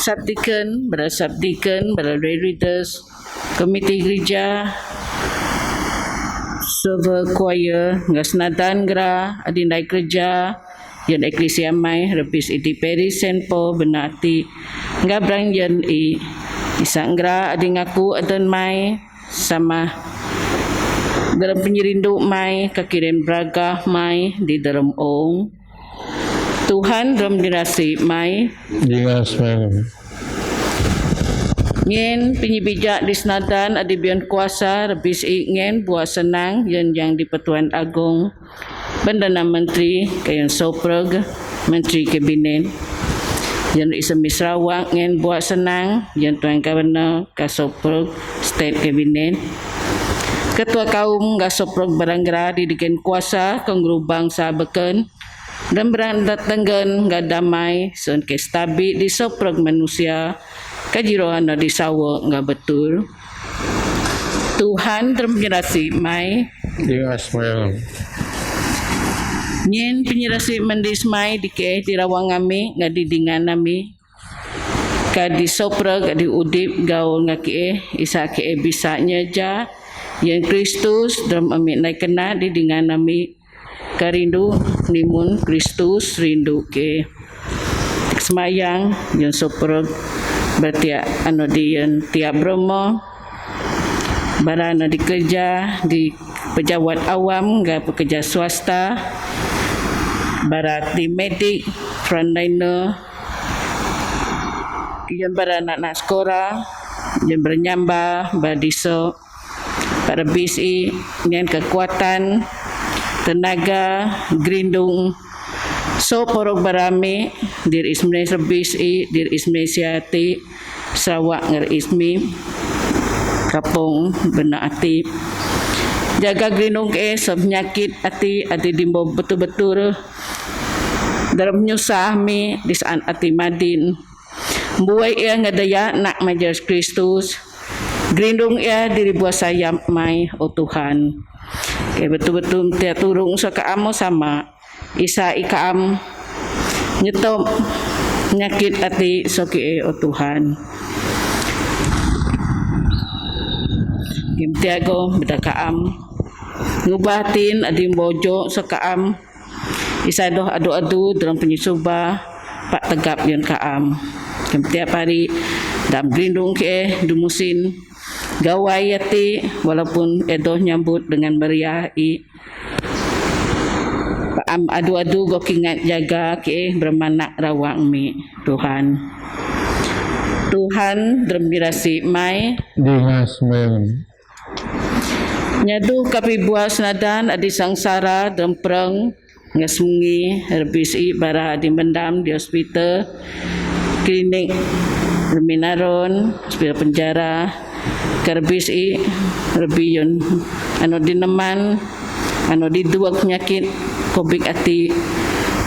Sabdikan, para lay readers, komite gereja, server choir, ngasnadan gra, adinai kerja, yan eklesia mai, repis iti peri senpo, benati, ngabrang yan isang gra, adingaku adon mai, sama dalam penyerindu mai, kakirim braga mai, di dalam ong, Tuhan dalam dirasi mai, Dingas mayang. Ngen penyibijak di senadan adibian kuasa rebis ngen buat senang yang di Pertuan Agong Bandana Menteri kayan Soprog Menteri Kabinet yang Isemi Sarawak ngen buat senang yang Tuan Governor ka Soprog State Kabinet Ketua Kaum ka Soprog Baranggara didikan kuasa kongrubang sabeken dan berandat tenggen gadamai son ke stabil di Soprog manusia kajiroan di sawo nggak betul. Tuhan terpenyerasi mai. Dingas mayang. Nyen penyerasi mendis mai di ke tirawang kami nggak didingan nami. Kadi sopra kadi udip gaul nggak ke isa ke bisa nyeja yang Kristus dalam amit naik kena didingan nami. Karindu nimun Kristus rindu ke semayang yang sopra berarti anu di tiap Bromo barana di kerja di pejabat awam ga pekerja swasta barat di medik frontliner yang barana nak sekolah yang bernyamba badiso para bisi dengan kekuatan tenaga gerindung so porok barami dir ismene sebis dir ismene siati Sarawak ngar ismi kapong benaati jaga gerindung ke penyakit ati dimbo betul-betul dalam nyusah mi di saat ati madin buai ia ngadaya nak majelis Kristus gerindung ia diri buah sayap mai o Tuhan ke betul-betul tiap turung sa kaamo sama isa ikaam nyetop nyakit ati soki o Tuhan Gimtiago bedakaam ngubatin adim bojo sa kaam isa doh adu-adu dalam penyusuba pak tegap yon kaam tiap hari dalam berlindung ke dumusin gawai ati walaupun edoh nyambut dengan meriah adu-adu go kingat jaga ke bermanak rawang mi Tuhan dermirasi mai Dingas mayang. nyadu kapi buah senadan adi sangsara dempreng ngasmungi herbisi bara adi mendam di hospital klinik Reminaron hospital penjara kerbisi rebiyon anu dineman anu di dua penyakit kobik ati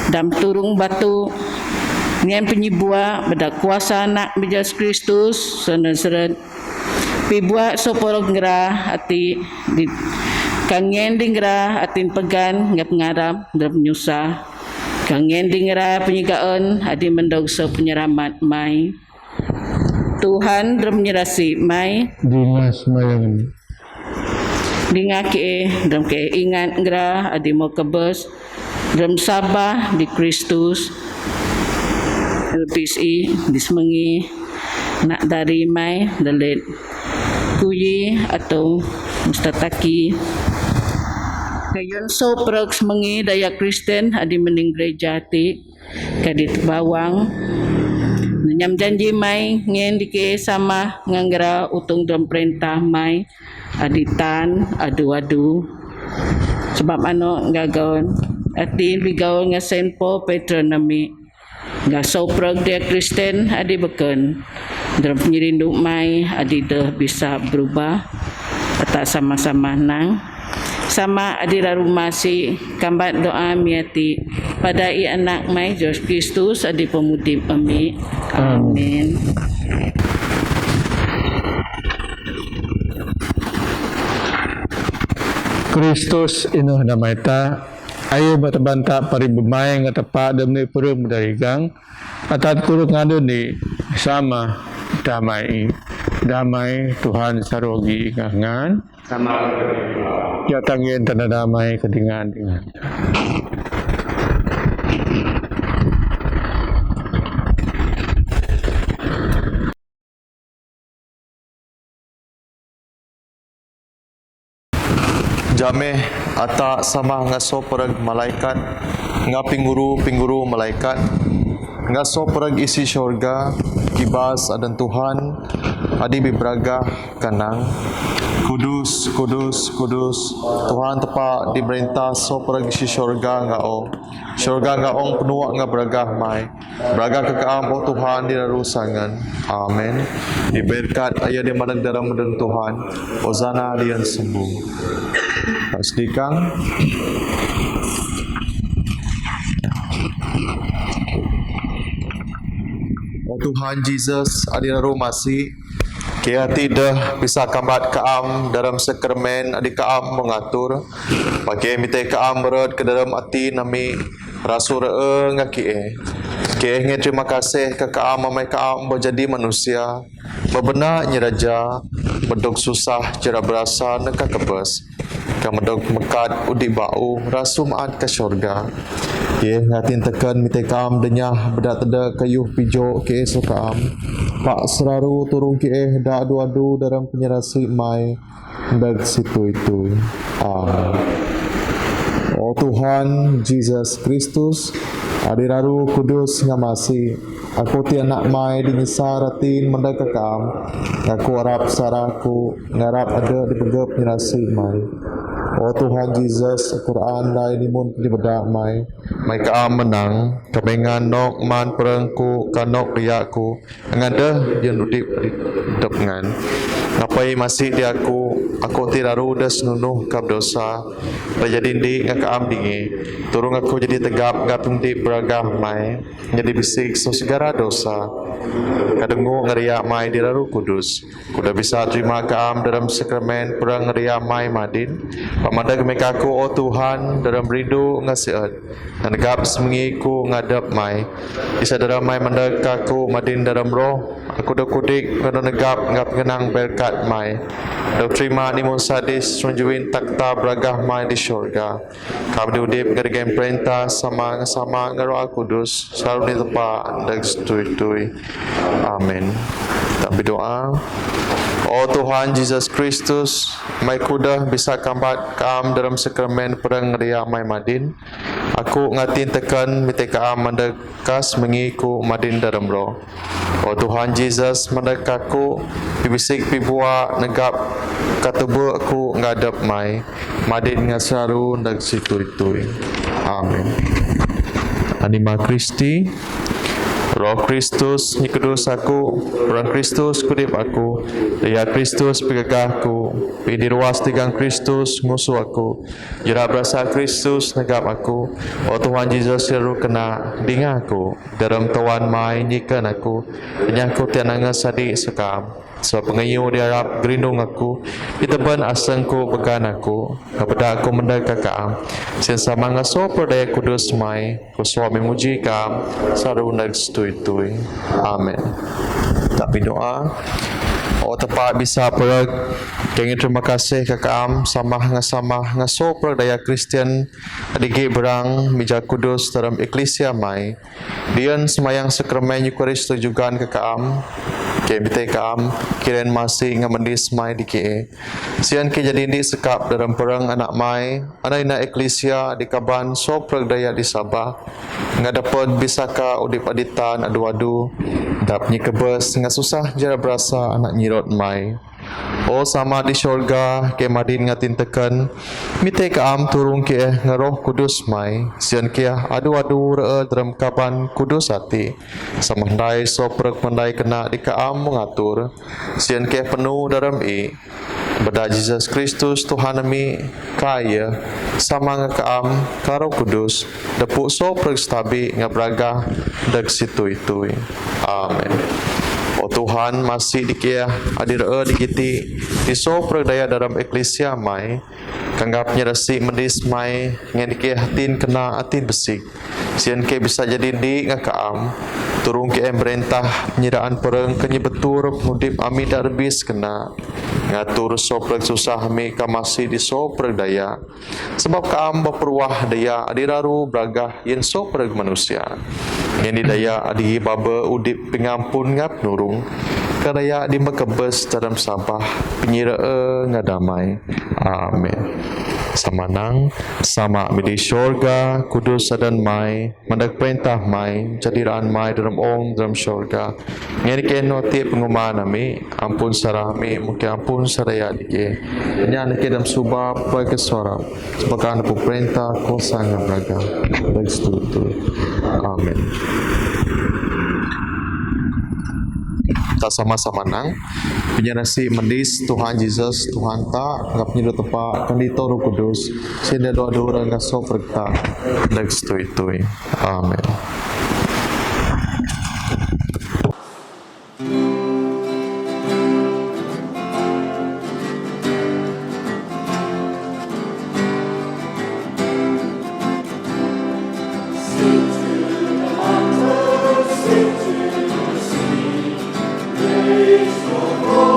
dam turung batu ngen penyibua bedak kuasa nak Yesus Kristus seret pibua soporok ngerah ati di kangen dingra atin pegan ngap ngarap dan penyusah kangen dingra penyigaan adi mendog so penyeramat mai Tuhan menyerasi mai Dingas mayang. dingaki dalam keingat ngra adi mau kebes dalam sabah di Kristus lebisi dismengi nak dari mai dalit kuyi atau mustataki kayon so proks mengi daya Kristen adi mening gereja ti kadit bawang nyam janji mai ngen dike sama nganggara utung dalam perintah mai aditan adu-adu sebab ano gagawon atin bigaw nga senpo patronami nga soprog dia Kristen adi beken dalam penyirindu mai adi dah bisa berubah atau sama-sama nang sama adira rumasi kambat doa miati pada i anak mai Yesus Kristus adi pemudip ami amin. Kristus inuh namaita ayo batabanta paribumay nga tapa damni purong darigang atat kurut ngado ni sama damai Tuhan sarogi ngan ya tangin tanda damai kedingan dengan Jameh ata sama ngaso perag malaikat nga pingguru malaikat ngaso perag isi syurga kibas adan Tuhan adi bibraga kanang kudus Tuhan tepa diberintah so perag isi syurga nga ong penuak nga beragah mai beragah kekaam o Tuhan dirarusangan amin diberkat ayah di manag dalam dan Tuhan Hosana dian sembuh Pasdikan oh Tuhan Jesus adiraru masih kaya tidak bisa kambat kaam dalam sakramen adi kaam mengatur pakai mitai kaam berad ke dalam hati nami rasul ngaki kaya terima kasih ke kaam mamai kaam menjadi manusia bebenak nyeraja bedok susah cara berasa neka kebes kamedok mekat udi bau rasum ad ke syurga ye ngatin tekan mitai kaam denyah bedak teda kayuh pijo ke esokam pak seraru turung ke da adu-adu dalam penyerasi mai dag situ itu amin. Oh Tuhan Jesus Kristus adiraru kudus ngamasi aku ti anak mai dinisaratin mendakakam aku harap saraku ngarap ada di begep nyerasi mai oh Tuhan Jesus Al-Quran lai limun di bedak mai kaam menang kebengan nok man perengku kanok riakku ngada yen udip dengan ngapai masih di aku tidak rudes nunuh kap dosa jadi di ngakaam dingi turung aku jadi tegap ngatung di beragah mai jadi bisik so segala dosa kadengu ngeriak mai di raru kudus kuda bisa terima kaam dalam sakramen perang ngeriak mai madin pamanda kemekaku oh Tuhan dalam rindu ngasiat dan gap semengiku ngadap mai bisa dalam mai mendakaku madin dalam roh aku dah kudik kena negap ngap ngenang berkat mai dah terima nimun sadis sunjuin takta beragah mai di syurga kami diudip ngerigain perintah sama ngaroh kudus selalu di tempat dan setui-tui amin tapi doa oh Tuhan Jesus Kristus mai kuda bisa kambat kaam dalam sakramen perang ria mai madin aku ngatin tekan mitai kaam mendekas mengiku madin dalam roh oh Tuhan Jesus mendekaku bibisik pibua negap katubu aku ngadap mai madin ngasaru dan situ-itu amin. Anima Kristi Roh Kristus nyikudus aku Orang Kristus kudip aku Daya Kristus pegagahku Pidi ruas tigang Kristus musuh aku Jera berasa Kristus negap aku Oh Tuhan Jesus seru kena dingaku Dalam tawan mai nyikan aku Nyaku tiananga sadik sekam So pengayu diharap gerindung aku Iteban asangku began aku Kepada aku mendakakam Sensama ngaso perdaya kudus mai Kusuami muji kam Saru nag setui-tui amin. Tapi doa oh tepat bisa perag dengan terima kasih kakaam sama ngaso perdaya Kristian adigi berang mija kudus dalam eklesia mai dian semayang sakramen Eucharis tujukan kakaam ke mitai kaam kiren masih ngamendis mai di ke sian ke jadi di sekap dalam perang anak mai anai na eklesia di kaban so perdaya di Sabah ngadapod bisaka udip aditan adu-adu dapnyi kebes ngasusah jara berasa anak nyirot mai oh sama di syurga ke madin ngatin tekan mitai kaam turung ke ngaroh kudus mai sian ke adu-adu re dalam kaban kudus hati samandai soprek mandai kena di kaam mengatur sian ke penuh dalam Bada Jesus Kristus Tuhan kami kaya sama ngakaam karo kudus depuk soprek stabi ngabraga dag situ-itu amin. Oh Tuhan masih dikia adir dikiti di soprek daya dalam eklesia mai kanggapnya resi mendis mai ngen dikia hatin kena hatin besik sian ke bisa jadi di ngakaam Turun ke perintah penyiraan perang kenyi betur pengudip ami darbis kena ngatur soprek susah ami masih di soprek daya sebab kaam berperuah daya adiraru bragah yen soprek manusia yang di daya adi baba udip pengampun ngap nurung kadaya di makebes dalam sabah penyira ngadamai amin samanang sama midi syurga kudus dan mai mandak perintah mai jadiraan mai dalam dalam syurga ngeni keno ti pengumaan ami ampun sarami mungkin ampun saraya dike nyana ke dalam subab pai ke suara sebagai anak perintah kuasa ngabraga baik setutu amin. Tak sama-sama nang penyerasi mendis Tuhan Yesus Tuhan tak ngap nyido tepa kandito Roh Kudus sinde doa-doa ngaso perta dak stoi amin. Praise the Lord.